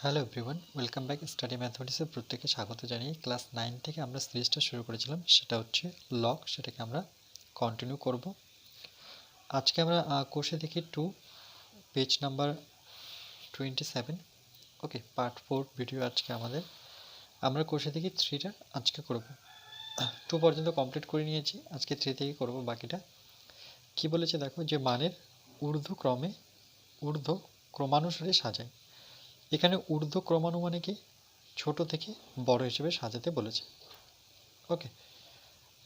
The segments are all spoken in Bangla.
Hello everyone, welcome back study ম্যাথমেটিক্সে প্রত্যেককে স্বাগত জানিয়ে ক্লাস 9 থেকে আমরা সিরিজটা শুরু করেছিলাম, সেটা হচ্ছে লগ। সেটাকে আমরা কন্টিনিউ করব। আজকে আমরা কোর্সে দেখি 2 পেজ নাম্বার 27। ওকে, পার্ট 4 ভিডিও আজকে আমরা কোর্সে দেখি 3টা আজকে করব। 2 পর্যন্ত কমপ্লিট করে নিয়েছি, আজকে 3 থেকে করব বাকিটা। কি বলেছে দেখো, যে মানের ঊর্ধ্ব ক্রমানুসারে সাজায়। এখানে ঊর্ধ্ব ক্রমানুমানে ছোট থেকে বড় হিসেবে সাজাতে বলেছে। ওকে,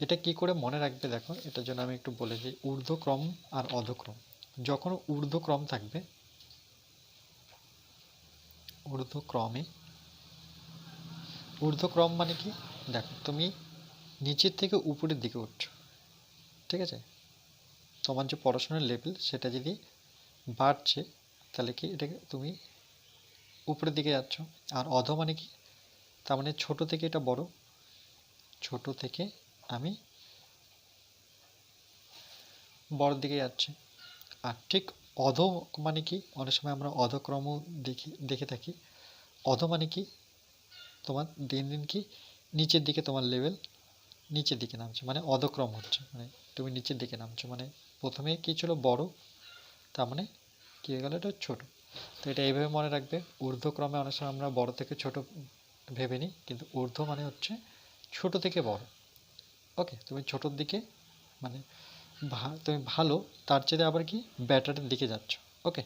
এটা কি করে মনে রাখবে দেখো, এটার জন্য আমি একটু বলে দিই। ঊর্ধ্বক্রম আর অধক্রম, যখন ঊর্ধ্বক্রম থাকবে, ঊর্ধ্বক্রম মানে কি, দেখো তুমি নিচের থেকে উপরের দিকে উঠছো, ঠিক আছে? তোমার যে পড়াশোনার লেভেল সেটা যদি বাড়ছে, তাহলে কি এটাকে তুমি উপরের দিকে যাচ্ছ। আর অধ মানে কি, তার মানে ছোট থেকে এটা বড়, ছোট থেকে আমি বড় দিকে যাচ্ছি। আর ঠিক অধ মানে কি, অনেক সময় আমরা অধক্রমও দেখে থাকি। অধ মানে কি, তোমার দিন দিন কি নিচের দিকে তোমার লেভেল নিচের দিকে নামছে, মানে অধক্রম হচ্ছে, মানে তুমি নিচের দিকে নামছো। মানে প্রথমে কি ছিল বড়, তার মানে কি হয়ে গেল, এটা ছোট। তো এটা এইভাবে মনে রাখবে। ঊর্ধ্বক্রমে অনেক সময় আমরা বড় থেকে ছোট ভেবে নিই, কিন্তু ঊর্ধ্ব মানে হচ্ছে ছোট থেকে বড়। ওকে, তুমি ছোটোর দিকে মানে তুমি ভালো, তার চেয়ে আবার কি ব্যাটারের দিকে যাচ্ছ। ওকে,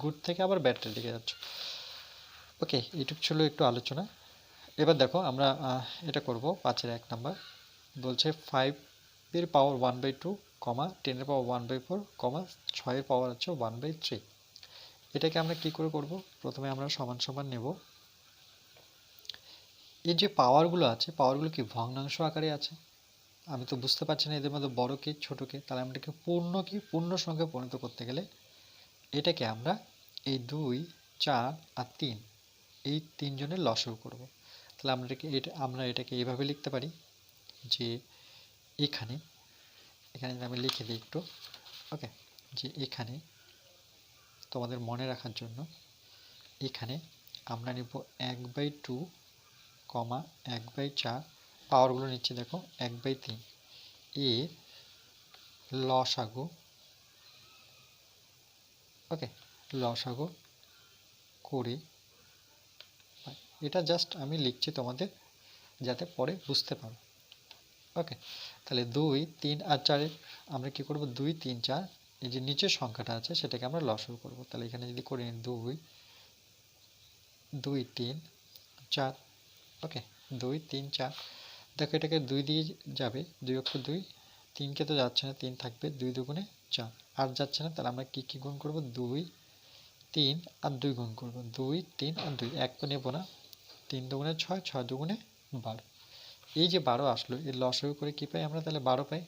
গুড থেকে আবার ব্যাটারের দিকে যাচ্ছ। ওকে, এইটুকু ছিল একটু আলোচনা। এবার দেখো আমরা এটা করব 5-1 নাম্বার। বলছে 5-এর পাওয়ার 1/2, 10-এর পাওয়ার 1/4, 6-এর পাওয়ার হচ্ছে 1/3। এটাকে আমরা কি করে করব? প্রথমে আমরা সমান সমান নেব। এই যে পাওয়ারগুলো আছে, পাওয়ারগুলো কি ভগ্নাংশ আকারে আছে? আমি তো বুঝতে পারছি না এদের মধ্যে বড় কে ছোট কে। তাহলে আমরা পূর্ণ সংখ্যায় পরিণত করতে গেলে এটাকে আমরা এই 2, 4 আর 3, এই তিনজনের লসাগু করব। তাহলে আমরা এটাকে এইভাবে লিখতে পারি যে এখানে আমি লিখে দিই একটু। ওকে, যে এখানে তোমাদের মনে রাখার জন্য এখানে আমরা নিব 1/2, 1/4, পাওয়ারগুলো নিচ্ছে দেখো 1/3 এর লসাগু। ওকে, লসাগু করে, এটা জাস্ট আমি লিখছি তোমাদের যাতে পরে বুঝতে পারো। ওকে, তাহলে 2, 3 আর 4 আমরা কি করব, 2, 3, 4, এই যে নিচের সংখ্যাটা আছে সেটাকে আমরা লসাগু করব। তাহলে এখানে যদি করি 2, 2, 3, 4। ওকে, 2, 3, 4। দেখো এটাকে 2 দিয়ে যাবে, 2 অক্ষর 2, 3কে তো যাচ্ছে না, 3 থাকবে, 2 দুগুণে 4, আর যাচ্ছে না। তাহলে আমরা কি গুণ করব, 2, 3 আর 2 গুণ করব, 2, 3 আর 2, 1 তো নেব না। 3 দুগুণে 6, 6 দুগুণে 12। এই যে 12 আসলো, এর লসাগু করে কি পাই আমরা, তাহলে 12 পাই।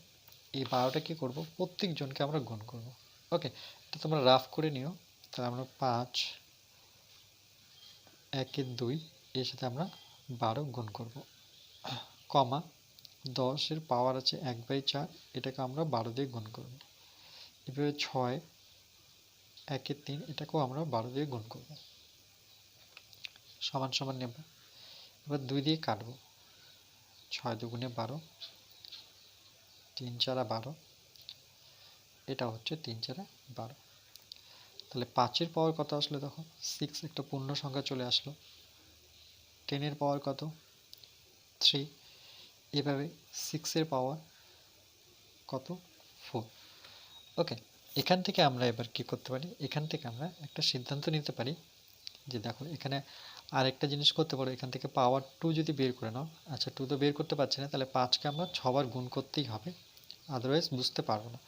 এই 12টা কি করব, প্রত্যেক জনকে আমরা গুণ করব। ওকে, এটা তোমরা রাফ করে নিও। তাহলে আমরা 5, 1 এর 2, এর সাথে আমরা 12 গুণ করব, 10 এর পাওয়ার আছে 1/4, এটাকে আমরা 12 দিয়ে গুণ করব। এভাবে 6, 1 এর 3, এটাকেও আমরা 12 দিয়ে গুণ করব, সমান সমান নেব। এবার 2 দিয়ে কাটবো, 6 দুগুণে 12, 3 4 12, এটা হচ্ছে 3 4 12। তাহলে 5-এর পাওয়ার কত আসলে দেখো, 6, একটা পূর্ণ সংখ্যা চলে আসলো। 10-এর পাওয়ার কত, 3। এভাবে 6-এর পাওয়ার কত, 4। ওকে, এখান থেকে আমরা এবার কি করতে পারি, এখান থেকে আমরা একটা সিদ্ধান্ত নিতে পারি যে দেখো এখানে আরেকটা জিনিস করতে পারো। এখান থেকে পাওয়ার 2 যদি বের করে নাও, আচ্ছা 2 তো বের করতে পারছি না, তাহলে 5কে আমরা 6 বার গুণ করতেই হবে, আদারওয়াইজ বুঝতে পারবো না।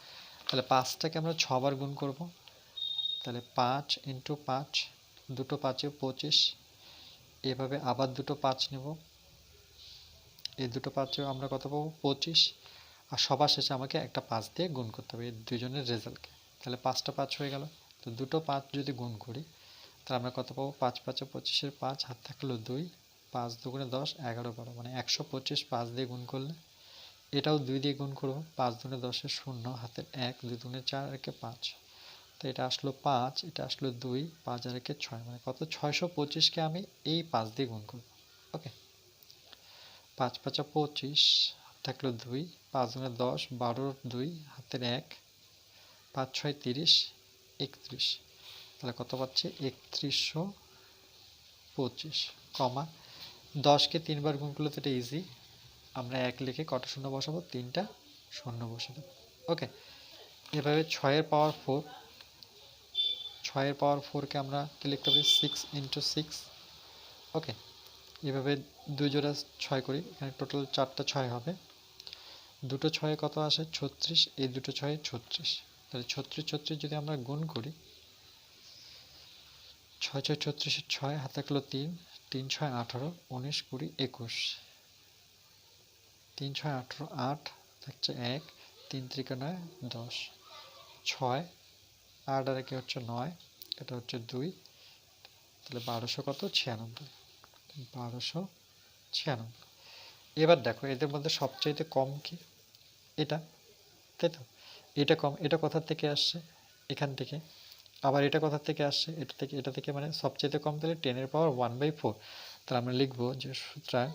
তাহলে 5টাকে আমরা 6 বার গুণ করব। তাহলে 5 × 5, দুটো 5-এ 25, এভাবে আবার দুটো 5 নেব, এই দুটো 5-এও আমরা কত পাবো, 25। আর সবার শেষে আমাকে একটা 5 দিয়ে গুণ করতে হবে এই দুজনের রেজাল্টকে। তাহলে 5টা 5 হয়ে গেল। তো দুটো 5 যদি গুণ করি, তাহলে আমরা কত পাবো, 5 5-এ 25-এর 5, হাত থাকলো 2, 5 দুগুণে 10, 11 12, মানে 125 5 দিয়ে গুণ করলে। এটাও 2 দিয়ে গুণ করবো, 5 দুগুণে 10-এর 0, হাতের 1, 2 দুগুণে 4, আর 5, তো এটা আসলো 5, এটা আসলো 2, 5 আর 1 6, মানে কত 625কে আমি এই 5 দিয়ে গুণ করব। ওকে, 5 5 25 থাকলো 2, 5 গুণে 10, 12 2 হাতের 1, 5 6 30, 31, তাহলে কত পাচ্ছি 3125, কমা 10কে 3 বার গুণ করলে তো এটা ইজি, আমরা 1 লিখে কটা শূন্য বসাবো, 3টা শূন্য বসে দেবো। ওকে, এভাবে 6 এর পাওয়ার 4, 6 এর পাওয়ার 4কে আমরা কি লিখতে পারি 6 × 6। ওকে, এভাবে 2 জোড়া 6 করি, এখানে টোটাল 4টা 6 হবে, দুটো 6 কত আসে 36, এই দুটো 6 36, তাহলে 36 36 যদি আমরা গুণ করি, 6 6 36 6 হাতে থাকলো 3, 3 6 18, 19 20 21, 3 6 18 8 থাকছে 1, 3 3 9 10, 6 8 আর 1 হচ্ছে 9, এটা হচ্ছে 2, তাহলে 1200 কত 96, 1296। এবার দেখো এদের মধ্যে সবচাইতে কম কি, এটা, তাই তো, এটা কম, এটা কোথা থেকে আসছে, এখান থেকে, আবার এটা কোথা থেকে আসছে, এটা থেকে, মানে সবচাইতে কম, তাহলে 10 এর পাওয়ার 1/4, তাহলে আমরা লিখবো যে সুতরাং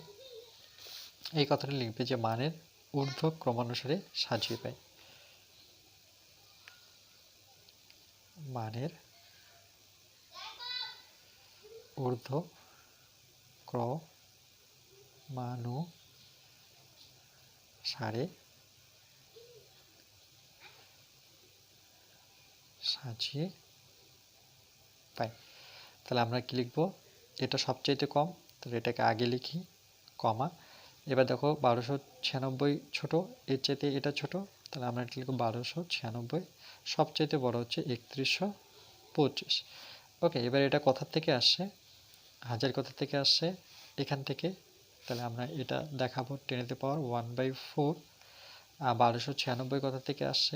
এই কথাটা লিখবে যে মানের ঊর্ধ্ব ক্রমানুসারে সাজিয়ে পাই, মানের ঊর্ধ্ব ক্রমানুসারে সাজিয়ে পাই। তাহলে আমরা কি লিখবো, এটা সবচাইতে কম, তাহলে এটাকে আগে লিখি, কমা, এবার দেখো 1296 ছোট, এর চাইতে এটা ছোট, তাহলে আমরা কি লিখবো 1296, সবচাইতে বড় হচ্ছে 3125। ওকে, এবার এটা কোথা থেকে আসছে, হাজার কোথা থেকে আসছে, এখান থেকে, তাহলে আমরা এটা দেখাবো 10 এর পাওয়ার 1/4, আর 1296 কোথা থেকে আসছে,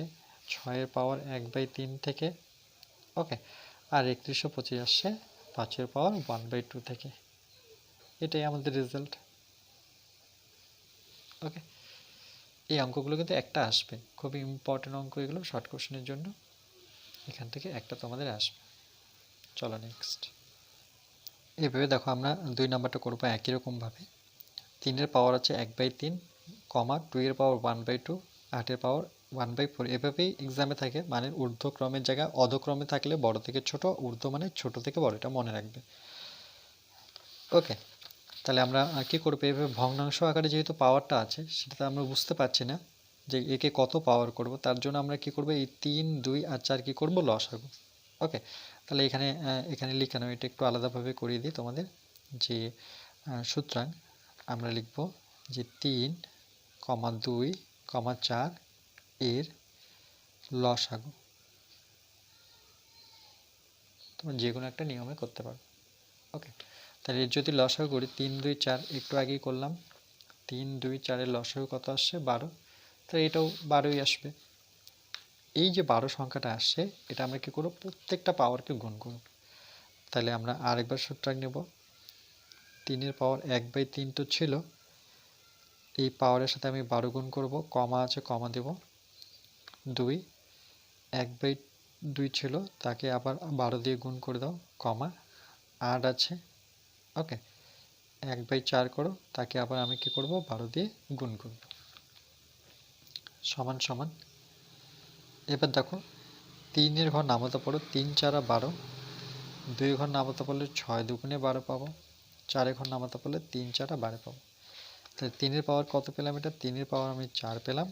6 এর পাওয়ার 1/3 থেকে। ওকে, আর 3125 আসছে 5 এর পাওয়ার 1/2 থেকে। এটাই আমাদের রেজাল্ট। ওকে, এই অঙ্কগুলো কিন্তু একটা আসবে, খুবই ইম্পর্টেন্ট অঙ্ক এগুলো, শর্ট কোশ্চেনের জন্য এখান থেকে একটা তোমাদের আসবে। চলো নেক্সট, এভাবে দেখো আমরা 2 নাম্বারটা করবো একই রকমভাবে। 3 এর পাওয়ার আছে 1/3, কমা 2 এর পাওয়ার 1/2, 8 এর পাওয়ার 1/4, এভাবেই এক্সামে থাকে, মানে ঊর্ধ্বক্রমের জায়গায় অধক্রমে থাকলে বড় থেকে ছোট, ঊর্ধ্ব মানে ছোট থেকে বড়, এটা মনে রাখবে। ওকে, তাহলে আমরা কি করবো, এভাবে ভগ্নাংশ আকারে যেহেতু পাওয়ারটা আছে, সেটা আমরা বুঝতে পারছি না যে একে কত পাওয়ার করব, তার জন্য আমরা কি করব, এই 3 2 আর 4 কি করব, লসাগু। ওকে, তাহলে এখানে লিখানো, এটা একটু আলাদাভাবে করিয়ে দিই তোমাদের, যে সুতরাং আমরা লিখব যে 3, 2, 4 এর লসাগু, তোমরা যে কোনো একটা নিয়মে করতে পারো। ওকে, তাহলে এর যদি লসাগু করি 3 2 4, একটু আগেই করলাম, 3 2 4 এর লসাগু কত আসছে 12, তাহলে এটাও 12ই আসবে। এই যে 12 সংখ্যাটা আসছে, এটা আমরা কি করব, প্রত্যেকটা পাওয়ারকে গুণ করব। তাহলে আমরা আরেকবার সূত্রাং নেব, 3 এর পাওয়ার 1/3 তো ছিল, এই পাওয়ারের সাথে আমি 12 গুণ করব, কমা আছে কমা দেব, 2 1/2 ছিল, তাকে আবার 12 দিয়ে গুণ করে দাও, কমা 8 আছে। ওকে, 1/4 করো, তাকে আবার আমি কি করব 12 দিয়ে গুণ করব, সমান সমান। এবার দেখো 3 এর ঘর নামাতে পারো, 3 4 12, 2 ঘর নামাতে পারলে 6 2 12 পাবো, 4 ঘর নামাতে পারলে 3 4 12 পাবো। তাহলে 3 এর পাওয়ার কত পেলাম, এটা 3 এর পাওয়ার আমি 4 পেলাম,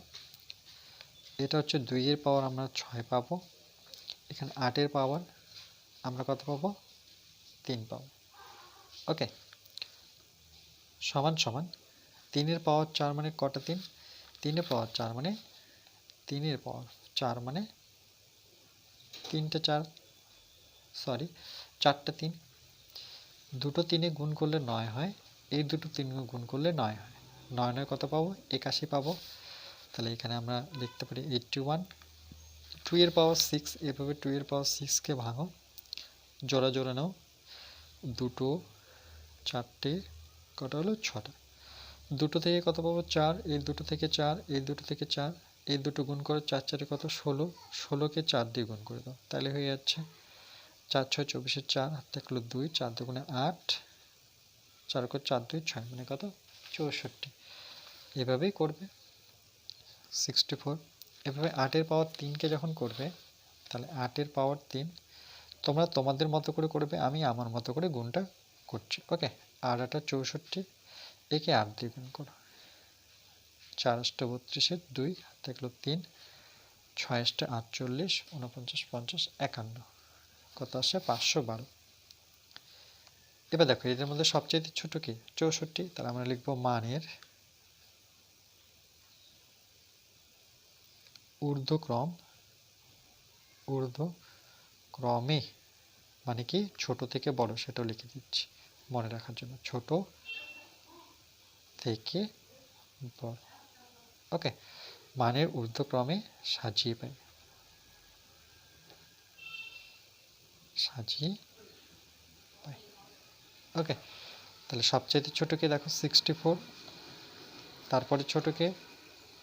এটা হচ্ছে 2 এর পাওয়ার আমরা 6 পাবো, এখানে 8 এর পাওয়ার আমরা কত পাবো, 3 পাবো। ওকে, সমান সমান 3 এর পাওয়ার 4 মানে কটা 3, 3 এর পাওয়ার 4 মানে 3 এর পাওয়ার 4 মানে 3টে 4, সরি 4টে 3, দুটো 3 গুণ করলে 9 হয়, এই দুটো 3 গুণ করলে 9 হয়, 9 9 কত পাবো, 81 পাবো। তাহলে এখানে আমরা লিখতে পারি 81। 2 এর পাওয়ার 6, এভাবে 2 এর পাওয়ার 6কে ভাঙো, জোড়া জোড়া নাও, দুটো 4টে কটা হলো 6টা, দুটো থেকে কত পাবো 4, এই দুটো থেকে 4, এই দুটো থেকে 4, এই দুটো গুণ করে 4 4 কত 16, 16কে 4 দিয়ে গুণ করে দাও, তাহলে হয়ে যাচ্ছে 4 6 24 4 হাত থাকলো 2, 4 দুগুণে 8, 4 করে 4 2 6 মানে কত 64। এভাবেই করবে 64। এভাবে 8 এর পাওয়ার 3কে যখন করবে তাহলে 8 এর পাওয়ার 3 তোমরা তোমাদের মতো করে করবে, আমি আমার মতো করে গুণটা করছি। ওকে, 8 8 64, একে 8 দিয়ে গুণ করো, 4 8 32 2 হাত থাকলো 3, 6 8 48 49 50 51, কত আসে 512। এবার দেখো এদের মধ্যে সবচেয়ে ছোট কি 64, তাহলে আমরা লিখবো মানের ঊর্ধ্বক্রমে, মানে কি ছোট থেকে বড়, সেটাও লিখে দিচ্ছি মনে রাখার জন্য, ছোট থেকে বড়। ওকে, মানের ঊর্ধ্বক্রমে সাজিয়ে পাই, ওকে। তাহলে সবচেয়ে ছোটকে দেখো 64, তারপরে ছোটকে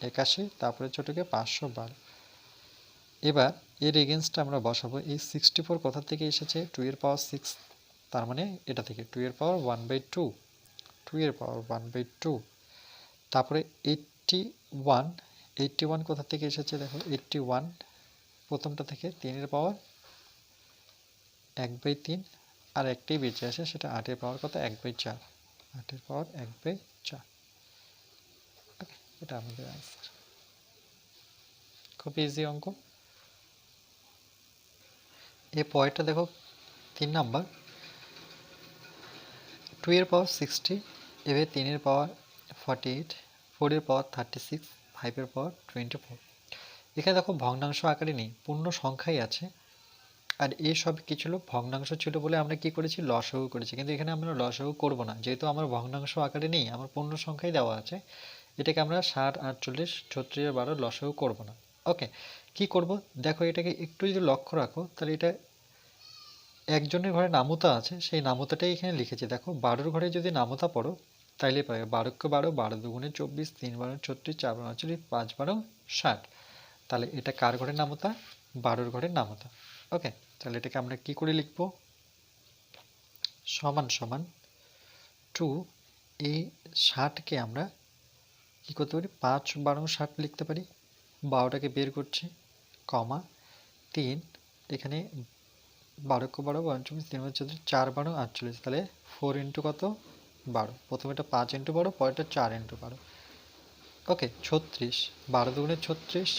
81, তারপরে ছোটকে 512। এবার এর এগেনস্টটা আমরা বসাবো, এই 64 কোথা থেকে এসেছে 2 এর পাওয়ার 6, তার মানে এটা থেকে 2 এর পাওয়ার 1/2, 2 এর পাওয়ার 1/2। তারপরে 81 কোথা থেকে এসেছে দেখো 81 প্রথমটা থেকে 3 এর পাওয়ার 1/3, আর একটাই বেঁচে আসে সেটা 8 এর পাওয়ার কত 1/4, 8 এর পাওয়ার 1/4। ওকে, এটা আমাদের আনসার, খুব ইজি অঙ্ক। এই পয়েন্টটা দেখো 3 নাম্বার, 2 এর পাওয়ার 60, এবার 3 এর পাওয়ার 48, 4 এর পাওয়ার 36, 5 এর পাওয়ার 24। এখানে দেখো ভগ্নাংশ আকারে নেই, পূর্ণ সংখ্যাই আছে, আর এই সব কি ছিল ভগ্নাংশ ছিল বলে আমরা কি করেছি লসাগু করেছি, কিন্তু এখানে আমরা লসাগু করব না, যেহেতু আমার ভগ্নাংশ আকারে নেই, আমার পূর্ণ সংখ্যাই দেওয়া আছে, এটাকে আমরা 60 48 36 12 লসাগু করব না। ওকে, কি করব দেখো, এটাকে একটু যদি লক্ষ্য রাখো তাহলে এটা একজনের ঘরে নামতা আছে, সেই নামতাটাই এখানে লিখেছি। দেখো 12 ঘরে যদি নামতা পড়ো তাইলে পাবে 12 কে 12, 12 দুগুণে 24, 3 12 36, 4 12 48, 5 12 60। তাহলে এটা কার ঘরের নামতা 12 ঘরের নামতা। ওকে, তাহলে এটাকে আমরা কি করে লিখব, সমান সমান 2, এই 60কে আমরা কি করতে পারি 5 12 60 লিখতে পারি, 12টাকে বের করছি, কমা 3, এখানে 12 কে 12, 12 3 34, 4 12 48, তাহলে 4 ইন্টু কত 12, প্রথমে এটা 5 ইন্টু 12, পরেরটা 4 ইন্টু 12। ওকে, 36, 12 দুগুণে 36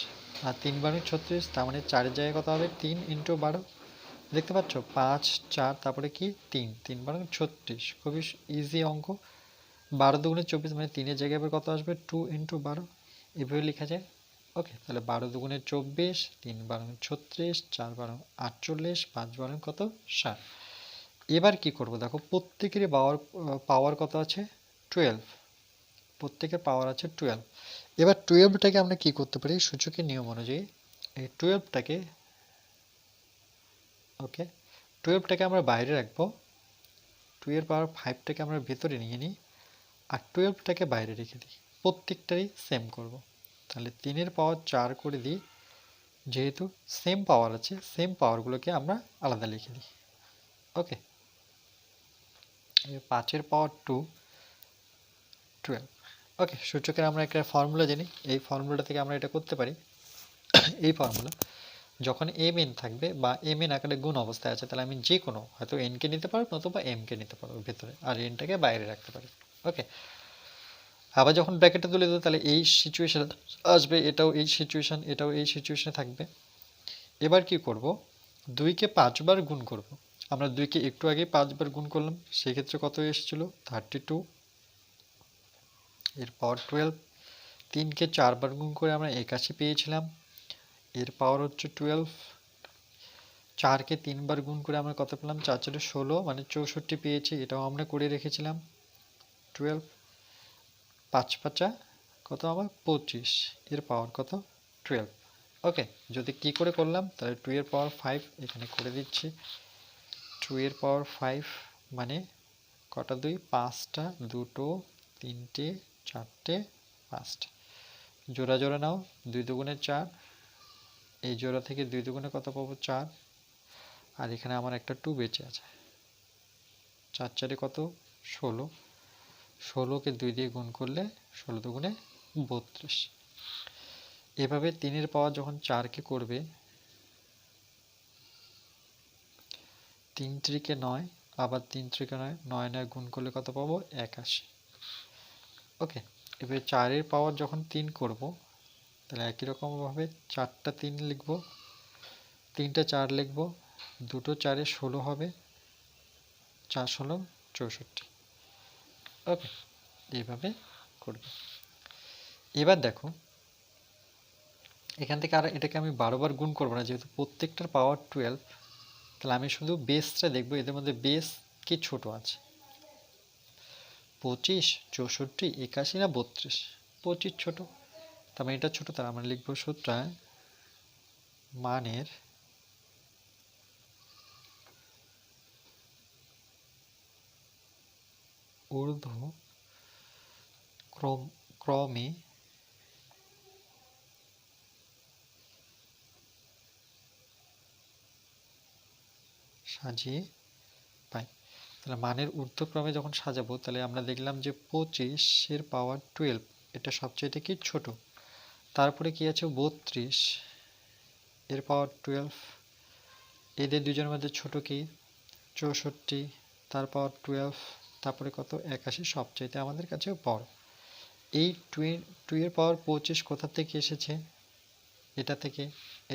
আর 3 12 36, তার মানে 4 জায়গায় কত হবে 3 ইন্টু 12, দেখতে পাচ্ছ 5 4, তারপরে কি 3 3 12 36, খুবই ইজি অঙ্ক। 12 দুগুণে 24, মানে 3 জায়গায় আবার কত আসবে 2 ইন্টু 12, এভাবে লেখা যায়। ওকে, তাহলে 12 দুগুণে 24, 3 12 36, 4 12 48, 5 12 কত 60। এবার কি করব দেখো, প্রত্যেকেরই পাওয়ার কত আছে 12, প্রত্যেকের পাওয়ার আছে 12। এবার 12টাকে আমরা কি করতে পারি সূচকের নিয়ম অনুযায়ী, এই 12টাকে ওকে 12টাকে আমরা বাইরে রাখবো, 2 এর পাওয়ার 5টাকে আমরা ভেতরে নিয়ে নিই, আর 12টাকে বাইরে রেখে দিই, প্রত্যেকটারই সেম করব। তাহলে 3 এর পাওয়ার 4 করে দিই, যেহেতু সেম পাওয়ার আছে সেম পাওয়ারগুলোকে আমরা আলাদা লিখে দিই। ওকে, 5 এর পাওয়ার 2 12। ওকে, সূচকের আমরা একটা ফর্মুলা জানি, এই ফর্মুলাটা থেকে আমরা এটা করতে পারি। এই ফর্মুলা যখন এম এন থাকবে বা এম এন আকারে গুণ অবস্থায় আছে, তাহলে আমি যে কোনো হয়তো এনকে নিতে পারবো নতুবা এমকে নিতে পারবো ভেতরে, আর এনটাকে বাইরে রাখতে পারি। ওকে, আবার যখন ব্র্যাকেটে তুলে দেবো তাহলে এই সিচুয়েশন আসবে, এটাও এই সিচুয়েশন, এটাও এই সিচুয়েশনে থাকবে। এবার কি করব, 2কে 5 বার গুণ করব। আমরা 2কে একটু আগে 5 বার গুণ করলাম, সেক্ষেত্রে কত এসেছিল 32, এর পাওয়ার 12। 3কে 4 বার গুণ করে আমরা 81 পেয়েছিলাম, এর পাওয়ার হচ্ছে 12। 4কে 3 বার গুণ করে আমরা কত পেলাম 4 4 16, মানে 64 পেয়েছি, এটাও আমরা করে রেখেছিলাম 12। 5 5 কত আমার 25, এর পাওয়ার কত 12। ওকে, যদি কি করে করলাম তাহলে 2 এর পাওয়ার 5 এখানে করে দিচ্ছি, 2 এর পাওয়ার 5 মানে কটা 2, 5টা, 2টো 3টে 4টে 5টে, জোড়া জোড়া নাও, 2 দুগুণে 4, এই জোড়া থেকে 2 দুগুণে কত পাবো 4, আর এখানে আমার একটা 2 বেঁচে আছে, 4 4 কত 16, 16কে 2 দিয়ে গুণ করলে 16 দুগুণে 32। এভাবে 3 পাওয়ার যখন 4কে করবে, 3 3 9, আবার 3 3 9, 9 9 গুণ করলে কত পাবো 81। ওকে, এবারে 4 পাওয়ার যখন 3 করব, তাহলে একই রকমভাবে 4টা 3 লিখব, 3টা 4 লিখব, দুটো 4 16 হবে, 4 16 64। ওকে, এইভাবে করবে। এবার দেখো এখান থেকে আর এটাকে আমি 12 বার গুণ করবো না, যেহেতু প্রত্যেকটার পাওয়ার 12, তাহলে আমি শুধু বেসটা দেখবো, এদের মধ্যে বেস কি ছোট আছে, 25 64 81 না 32, 25 ছোট, তার মানে এটা ছোট, তার আমরা লিখবো সূত্রায় মানের ঊর্ধ্ব ক্রমে সাজিয়ে পাই। তাহলে মানের ঊর্ধ্বক্রমে যখন সাজাবো, তাহলে আমরা দেখলাম যে 25 পাওয়ার 12 এটা সবচেয়ে কি ছোট, তারপরে কি আছে 32 পাওয়ার 12, এদের দুজনের মধ্যে ছোট কি 64 তার পাওয়ার 12, তারপরে কত 81 সবচাইতে আমাদের কাছে বড়। এই 2 পাওয়ার 25 কোথা থেকে এসেছে, এটা থেকে,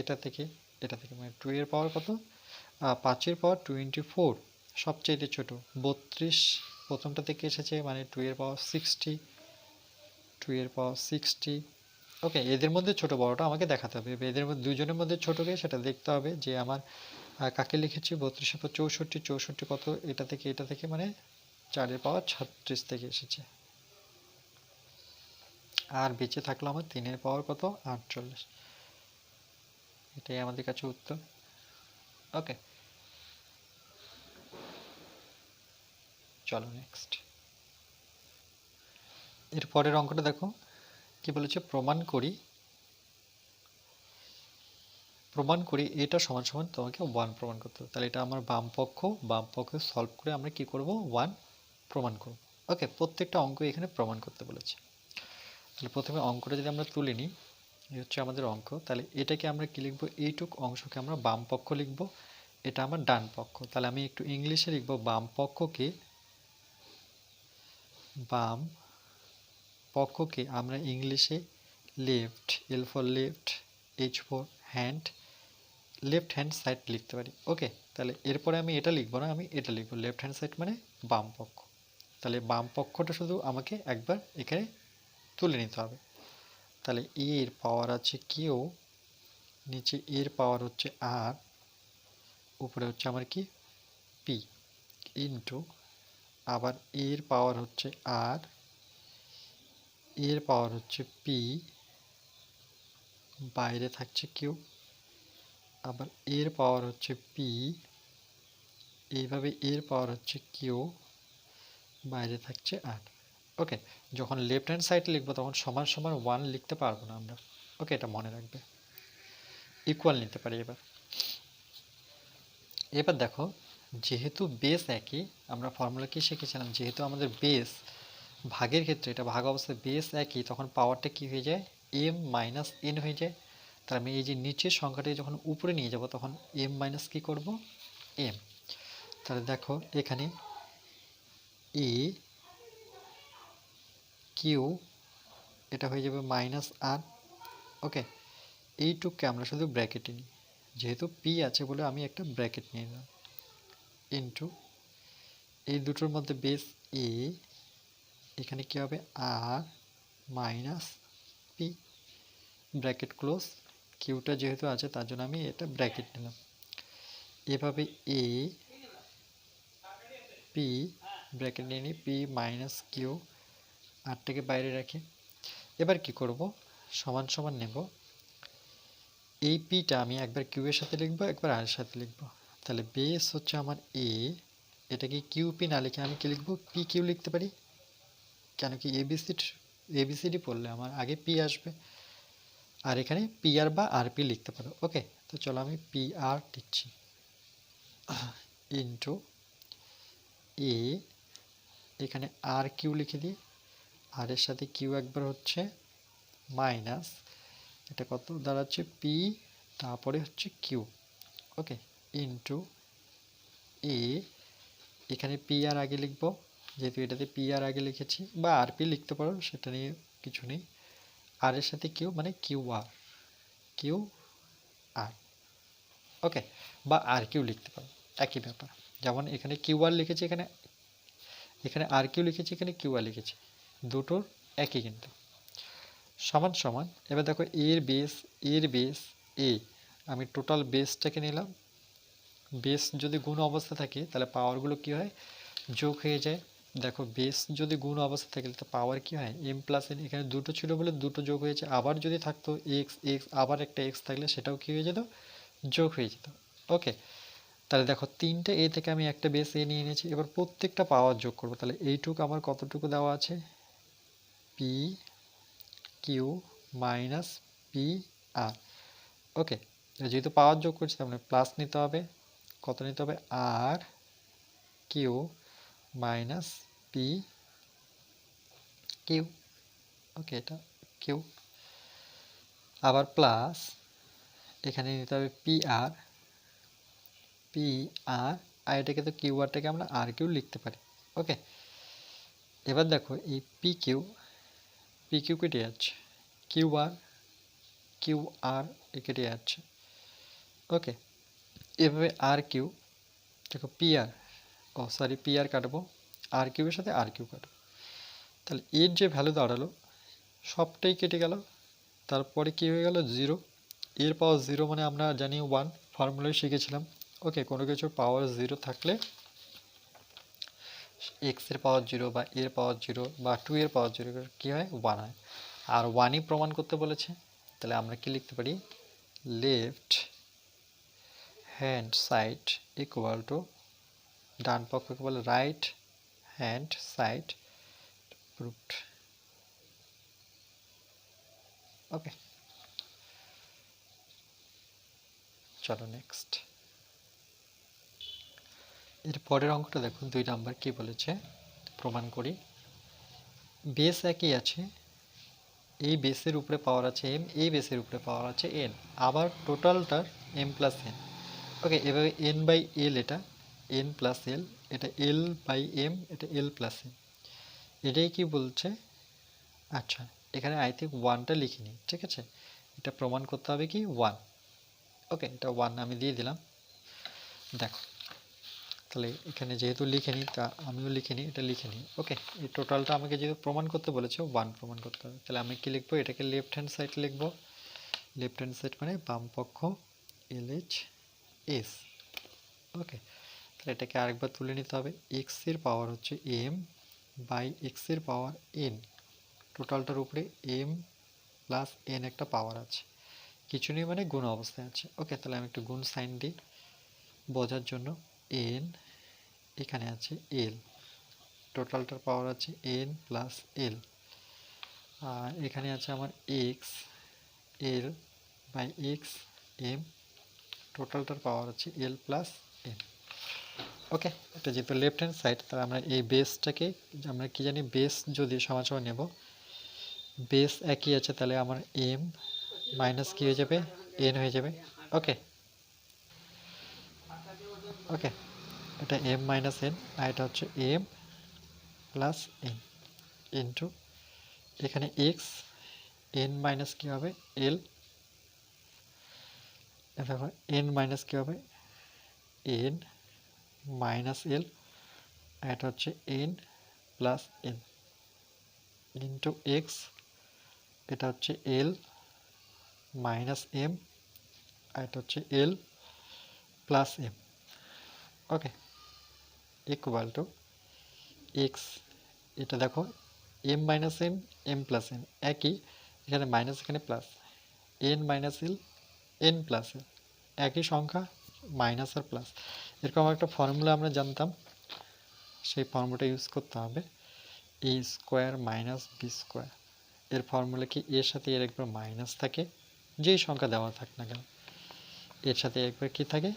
এটা থেকে, এটা থেকে, মানে 2 পাওয়ার কত 5 পাওয়ার 24 সবচেয়ে ছোট, 32 প্রথমটা থেকে এসেছে, মানে 2 পাওয়ার 60, 2 পাওয়ার 60। ওকে, এদের মধ্যে ছোট বড়টা আমাকে দেখাতে হবে, এদের মধ্যে দুজনের মধ্যে ছোটকে সেটা দেখতে হবে যে আমার কাকে লিখেছি 32 পর 64, 64 কত এটা থেকে এটা থেকে, মানে 4 পাওয়ার 36 থেকে এসেছে, আর বেঁচে থাকলো আমার 3 পাওয়ার কত 48, এটাই আমাদের কাছে উত্তর। ওকে, চলো নেক্সট। এর পরের অঙ্কটা দেখো কি বলেছে, প্রমাণ করি এটা সমান সমান তোমাকে 1 প্রমাণ করতে হবে। তাহলে এটা আমার বাম পক্ষ সলভ করে আমরা কি করব 1 প্রমাণ করব। ওকে, প্রত্যেকটা অঙ্ক এখানে প্রমাণ করতে বলেছে। তাহলে প্রথমে অঙ্কটা যদি আমরা তুলে নিই, এই হচ্ছে আমাদের অঙ্ক। তাহলে এটাকে আমরা কি লিখবো, এইটুক অংশকে আমরা বাম পক্ষ লিখবো, এটা আমার ডান পক্ষ। তাহলে আমি একটু ইংলিশে লিখবো, বাম পক্ষকে আমরা ইংলিশে left, L for left, H for hand, left hand side লিখতে পারি। ওকে, তাহলে এরপরে আমি এটা লিখবো না, আমি এটা লিখবো, লেফট হ্যান্ড সাইড মানে বাম পক্ষ। তাহলে বাম পক্ষটা শুধু আমাকে একবার এখানে তুলে নিতে হবে। তাহলে এর পাওয়ার আছে কিউ, নিচে এর পাওয়ার হচ্ছে আর, উপরে হচ্ছে আমার কি পি, ইন্টু আবার এর পাওয়ার হচ্ছে আর, এর পাওয়ার হচ্ছে পি, বাইরে থাকছে কিউ, আবার এর পাওয়ার হচ্ছে পি, এইভাবে এর পাওয়ার হচ্ছে কিউ, বাইরে থাকছে আর। ওকে, যখন লেফট হ্যান্ড সাইড লিখবো তখন সমান সমান 1 লিখতে পারবো না আমরা। ওকে, এটা মনে রাখবে, ইকুয়াল নিতে পারি। এবার দেখো, যেহেতু বেস একই, আমরা ফর্মুলা কি শিখেছিলাম, যেহেতু আমাদের বেস ভাগের ক্ষেত্রে, এটা ভাগ অবস্থায় বেস একই, তখন পাওয়ারটা কি হয়ে যায় m মাইনাস n হয়ে যায়। তাহলে আমি এই যে নিচের সংখ্যাটাকে যখন উপরে নিয়ে যাব, তখন m মাইনাস কি করব m। তাহলে দেখো এখানে এ কিউ, এটা হয়ে যাবে মাইনাস আর। ওকে, এইটুককে আমরা শুধু ব্র্যাকেটে নিই, যেহেতু পি আছে বলে আমি একটা ব্র্যাকেট নিয়ে নিলাম, ইন্টু এই দুটোর মধ্যে বেস এ, এখানে কি হবে আর মাইনাস পি, ব্র্যাকেট ক্লোজ। কিউটা যেহেতু আছে তার জন্য আমি এটা ব্র্যাকেট নিলাম। এভাবে এ পি, ব্র্যাকেট নিয়ে নিই, পি মাইনাস কিউ, আরটাকে বাইরে রাখি। এবার কি করব, সমান সমান নেব, এই পিটা আমি একবার কিউ এর সাথে লিখবো, একবার আর এর সাথে লিখবো। তাহলে বেস হচ্ছে আমার এ, এটাকে কিউ পি না লিখে আমি কি লিখবো, পি কিউ লিখতে পারি। কেন কি এবিসিডি পড়লে আমার আগে পি আসবে, আর এখানে পি আর বা আর পি লিখতে পারো। ওকে, তো চলো আমি পি আর দিচ্ছি ইন্টু এ, এখানে আর কিউ লিখে দিই, আর এর সাথে কিউ একবার হচ্ছে মাইনাস, এটা কত দাঁড়াচ্ছে পি, তারপরে হচ্ছে কিউ। ওকে, ইন্টু এ, এখানে পি আর আগে লিখবো, যেহেতু এটাতে পি আর আগে লিখেছি, বা আর পি লিখতে পারো, সেটা নিয়ে কিছু নেই। আর এর সাথে কিউ মানে কিউ আর, কিউ আর। ওকে, বা আর কিউ লিখতে পারো, একই ব্যাপার। যেমন এখানে কিউ আর লিখেছি, এখানে এখানে আর কিউ লিখেছি, এখানে কিউ আর লিখেছি, দুটোর একই কিন্তু। সমান সমান, এবার দেখো এর বেস এ, আমি টোটাল বেসটাকে নিলাম। বেস যদি গুণ অবস্থা থাকে তাহলে পাওয়ারগুলো কি হয়, যোগ হয়ে যায়। দেখো বেস যদি গুণ অবস্থা থাকে তাহলে পাওয়ার কি হয়, এম প্লাস এন, এখানে দুটো ছিল বলে দুটো যোগ হয়েছে। আবার যদি থাকতো এক্স এক্স, আবার একটা এক্স থাকলে সেটাও কি হয়ে যেত, যোগ হয়ে যেত। ওকে, তাহলে দেখো তিনটে এ থেকে আমি একটা বেস এ নিয়ে নিয়েছি। এবার প্রত্যেকটা পাওয়ার যোগ করবো, তাহলে এইটুকু আমার কতটুকু দেওয়া আছে, P Q minus P R. ওকে, যেহেতু পাওয়ার যোগ করছি তার মানে প্লাস নিতে হবে, কত নিতে হবে, আর কিউ মাইনাস পি কিউ। ওকে, এটা কিউ, আবার প্লাস এখানে নিতে হবে পি আর, পি আর, আর এটাকে তো কিউ আরটাকে আমরা আর কিউ লিখতে পারি। ওকে, এবার দেখো এই পি কিউ কেটে যাচ্ছে, কিউ আর কেটে যাচ্ছে। ওকে, এভাবে আর কিউ, দেখো পি আর, ও সরি পি আর কাটবো, আর কিউবের সাথে আর কিউ কাটবো, তাহলে এর যে ভ্যালু দাঁড়ালো সবটাই কেটে গেল। তারপরে কি হয়ে গেল, জিরো। এর পাওয়ার জিরো মানে আমরা জানি ওয়ান, ফর্মুলায় শিখেছিলাম। ওকে, কোনো কিছুর পাওয়ার জিরো থাকলে এক্স এর পাওয়ার জিরো বা এর পাওয়ার জিরো বা টু এর পাওয়ার জিরো কী হয়, ওয়ান হয়। আর ওয়ানই প্রমাণ করতে বলেছে, তাহলে আমরা কি লিখতে পারি, left hand side equal to, ডান পক্ষকে বলে right hand side proved. Okay, চলো নেক্সট। এর পরের অঙ্কটা দেখুন, 2 নাম্বার কি বলেছে, প্রমাণ করি। বেস একই আছে, এই বেসের উপরে পাওয়ার আছে এম, এই বেসের উপরে পাওয়ার আছে এন, আবার টোটালটার এম প্লাস এন। ওকে, এভাবে এন বাই এল, এটা এন প্লাস এল, এটা এল বাই এম, এটা এল প্লাস এম। এটাই কি বলছে, আচ্ছা এখানে আই থিঙ্ক ওয়ানটা লিখিনি, ঠিক আছে, এটা প্রমাণ করতে হবে কি ওয়ান। ওকে, এটা ওয়ান আমি দিয়ে দিলাম। দেখো তাহলে এখানে যেহেতু লিখে নিই, তা আমিও লিখে নিই, এটা লিখে নিই। ওকে, এই টোটালটা আমাকে যেহেতু প্রমাণ করতে বলেছে, ওয়ান প্রমাণ করতে হবে, তাহলে আমি কি লিখবো, এটাকে লেফট হ্যান্ড সাইড লিখবো। লেফট হ্যান্ড সাইড মানে বাম পক্ষ, এল এইচ এস। ওকে, তাহলে এটাকে আরেকবার তুলে নিতে হবে। এক্স এর পাওয়ার হচ্ছে এম বাই এক্স এর পাওয়ার এন, টোটালটার উপরে এম প্লাস এন একটা পাওয়ার আছে, কিছু নেই মানে গুণ অবস্থায় আছে। ওকে, তাহলে আমি একটু গুণ সাইন দিই বোঝার জন্য। এন, এখানে আছে এল, টোটালটার পাওয়ার আছে এন প্লাস এল, আর এখানে আছে আমার x, l by x m, টোটালটার পাওয়ার আছে এল প্লাস এম। ওকে, এটা যেহেতু লেফট হ্যান্ড সাইড, তাহলে আমরা এই বেসটাকে আমরা কি জানি, বেস যদি সমান নেব, বেস একই আছে, তাহলে আমার এম মাইনাস কি হয়ে যাবে, এন হয়ে যাবে। ওকে, ওকে, এটা এম মাইনাস এন, আর এটা হচ্ছে এম প্লাস এন ইন্টু এখানে এক্স, এন মাইনাস কী হবে এল, দেখো এন মাইনাস কী হবে এন মাইনাস এল, আর এটা হচ্ছে n plus n into x, এটা হচ্ছে এল মাইনাস এম, আর এটা হচ্ছে l plus m. Okay, equal to x, এটা দেখো m minus m, m plus m একই, এখানে মাইনাস এখানে plus, n minus l, n plus l একই সংখ্যা, মাইনাস আর প্লাস। এরকম একটা ফর্মুলা আমরা জানতাম, সেই ফর্মুলাটা ইউজ করতে হবে, এ স্কোয়ার মাইনাস বি স্কোয়ার। এর ফর্মুলা কি, এর সাথে এর একবার মাইনাস থাকে, যেই সংখ্যা দেওয়া থাক না কেন, এর সাথে একবার কি থাকে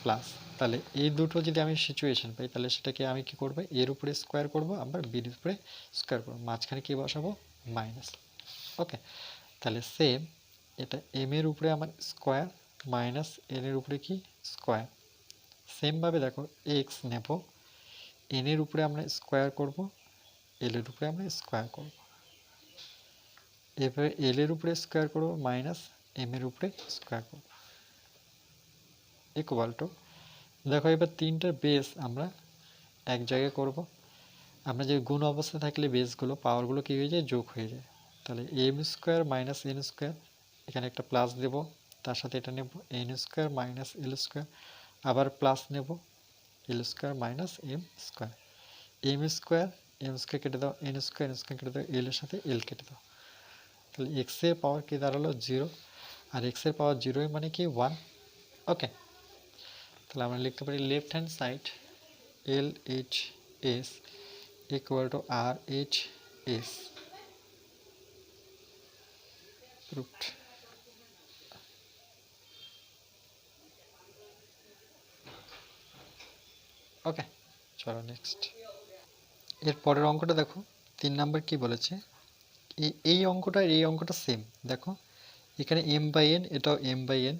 প্লাস। তাহলে এই দুটো যদি আমি সিচুয়েশন পাই তাহলে সেটাকে আমি কি করব, এর উপরে স্কোয়ার করব, আবার বির উপরে স্কোয়ার করব, মাঝখানে কি বসাবো মাইনাস। ওকে, তাহলে সেম এটা এম এর উপরে আমার স্কোয়ার মাইনাস এন এর উপরে কি স্কোয়ার। সেমভাবে দেখো এক্স নেব, এন এর উপরে আমরা স্কোয়ার করব, এল এর উপরে আমরা স্কোয়ার করব, এরপরে এল এর উপরে স্কোয়ার করব মাইনাস এম এর উপরে স্কোয়ার করব ইকুয়াল টু, দেখো এবার তিনটার বেস আমরা এক জায়গায় করব। আমরা যে গুণ অবস্থায় থাকলে বেসগুলো পাওয়ারগুলো কী হয়ে যায়, যোগ হয়ে যায়। তাহলে m square minus n square, এখানে একটা প্লাস দেব, তার সাথে এটা নেব n square minus l square, আবার প্লাস নেব l square minus m square. M square কেটে দাও, এন স্কোয়ার কেটে দাও, এল এর সাথে এল কেটে দাও। তাহলে এক্সের পাওয়ার কি দাঁড়ালো 0, আর এক্সের পাওয়ার 0 মানে কি 1। ওকে, তাহলে আমরা লিখতে পারি left hand side L H S equal to R H S proved. Okay, চলো নেক্সট। এর পরের অঙ্কটা দেখো, 3 নাম্বার কি বলেছে, এই অঙ্কটা এই অঙ্কটা সেম। দেখো এখানে এম বাই এন, এটাও এম বাই এন,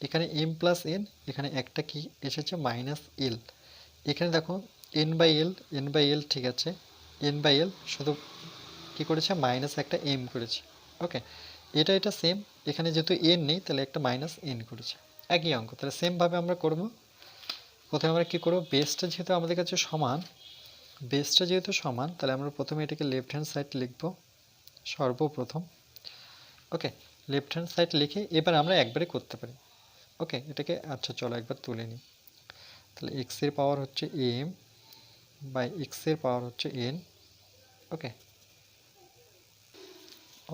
এখানে এম প্লাস এন, এখানে একটা কি এসেছে মাইনাস এল। এখানে দেখো এন বাই এল ঠিক আছে, এন বাই এল শুধু কি করেছে মাইনাস একটা এম করেছে। ওকে, এটা সেম, এখানে যেহেতু এন নেই তাহলে একটা মাইনাস এন করেছে, একই অঙ্ক। তাহলে সেমভাবে আমরা করব। প্রথমে আমরা কি করব, বেসটা যেহেতু আমাদের কাছে সমান, তাহলে আমরা প্রথমে এটাকে লেফট হ্যান্ড সাইড লিখব সর্বপ্রথম। ওকে, লেফট হ্যান্ড সাইড লিখে এবার আমরা একবারে করতে পারি। ওকে, এটাকে আচ্ছা চলো একবার তুলে নিই। তাহলে এক্স এর পাওয়ার হচ্ছে এম বাই এক্স এর পাওয়ার হচ্ছে এন। ওকে